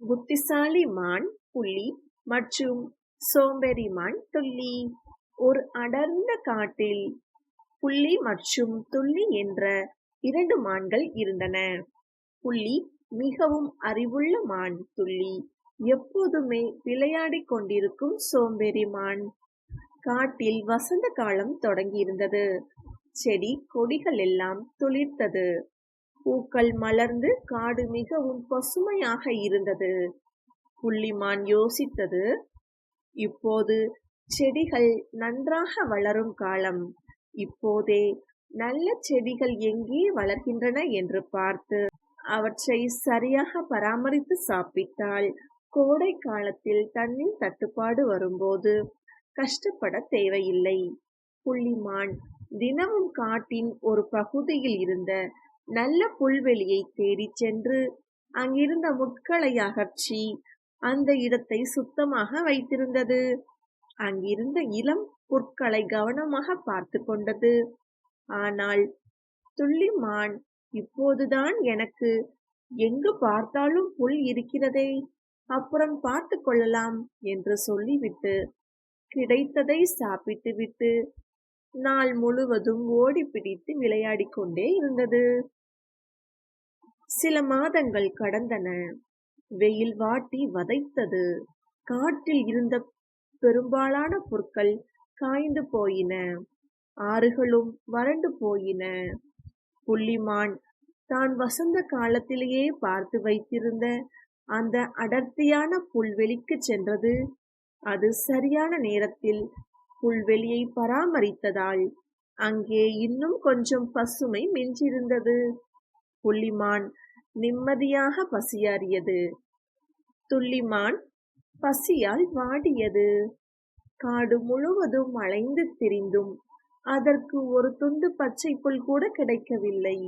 புத்திசாலி மான் புலி மற்றும் சோம்பேறி மான் துள்ளி. ஒரு அடர்ந்த காட்டில் புள்ளி மற்றும் துள்ளி என்ற 2 மான்கள் இருந்தன. புள்ளி மிகவும் அறிவுள்ள மான். துள்ளி எப்போதுமே விளையாடிக் கொண்டிருக்கும் சோம்பேறி மான். காட்டில் வசந்த காலம் தொடங்கியிருந்தது. செடி கொடிகள் எல்லாம் துளிர்த்தது. பூக்கள் மலர்ந்து காடு மிகவும் பசுமையாக இருந்தது. புள்ளிமான் யோசித்தது, இப்போது செடிகள் நன்றாக வளரும் காலம். இப்போதே நல்ல செடிகள் எங்கே வளர்கின்றன என்று பார்த்து அவற்றை சரியாக பராமரித்து சாப்பிட்டால் கோடை காலத்தில் தண்ணீர் தட்டுப்பாடு வரும்போது கஷ்டப்பட தேவையில்லை. புள்ளிமான் தினமும் காட்டின் ஒரு பகுதியில் இருந்த நல்ல புல்வெளியை தேடிச் சென்று அங்கிருந்த முட்களை அகற்றி அந்த இடத்தை சுத்தமாக வைத்திருந்தது. அங்கிருந்த இளம் புற்களை கவனமாக பார்த்து கொண்டது. ஆனால் துள்ளிமான், இப்போதுதான் எனக்கு எங்கு பார்த்தாலும் புல் இருக்கிறதே, அப்புறம் பார்த்து கொள்ளலாம் என்று சொல்லிவிட்டு கிடைத்ததை சாப்பிட்டு விட்டு நாள் முழுவதும் ஓடி பிடித்து விளையாடிக் கொண்டே இருந்தது. சில மாதங்கள் கடந்தன. வெயில் வாட்டி வதைத்தது. காட்டில் இருந்த பெரும்பாலான புற்கள் காய்ந்து போயின. ஆறுகளும் வறண்டு போயின. புள்ளிமான் தான் வசந்த காலத்திலேயே பார்த்து வைத்திருந்த அந்த அடர்த்தியான புல்வெளிக்கு சென்றது. அது சரியான நேரத்தில் புல்வெளியை பராமரித்ததால் அங்கே இன்னும் கொஞ்சம் பசுமை மிஞ்சிருந்தது. புள்ளிமான் நிம்மதியாக பசியாறியது. துள்ளிமான் பசியால் வாடியது. காடு முழுவதும் அலைந்து திரிந்தும் அதற்கு ஒரு துண்டு பச்சை புல் கூட கிடைக்கவில்லை.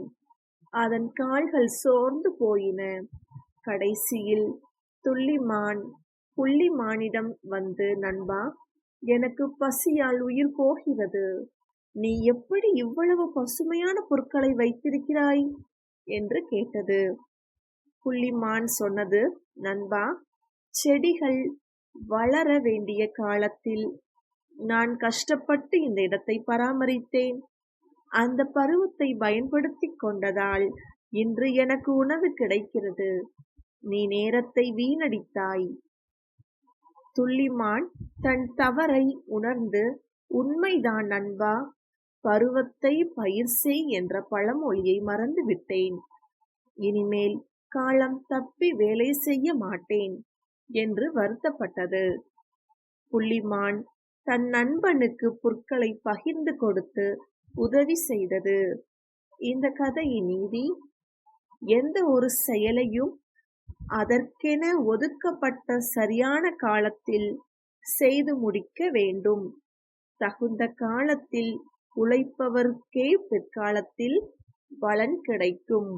அதன் கால்கள் சோர்ந்து போயின. கடைசியில் துள்ளிமான் புள்ளிமானிடம் வந்து, நண்பா, எனக்கு பசியால் உயிர் போகிறது. நீ எப்படி இவ்வளவு பசுமையான புற்களை வைத்திருக்கிறாய் என்று கேட்டது. புள்ளிமான் சொன்னது, நண்பா, செடிகள் வளர வேண்டிய காலத்தில் நான் கஷ்டப்பட்டு இந்த இடத்தை பராமரித்தேன். அந்த பருவத்தை பயன்படுத்திக் கொண்டதால் இன்று எனக்கு உணவு கிடைக்கிறது. நீ நேரத்தை வீணடித்தாய். துள்ளிமான் தன் தவறை உணர்ந்து, உண்மைதான் நண்பா, பருவத்தை பயிர் செய் என்ற பழமொழியை மறந்து விட்டேன். இனிமேல் காலம் தப்பி வேலை செய்ய மாட்டேன் என்று வருத்தப்பட்டது. புள்ளிமான் தன் நண்பனுக்கு புற்களை பகிர்ந்து கொடுத்து உதவி செய்தது. இந்த கதையின் நீதி, எந்த ஒரு செயலையும் அதற்கென ஒதுக்கப்பட்ட சரியான காலத்தில் செய்து முடிக்க வேண்டும். தகுந்த காலத்தில் உழைப்பவருக்கே பிற்காலத்தில் பலன் கிடைக்கும்.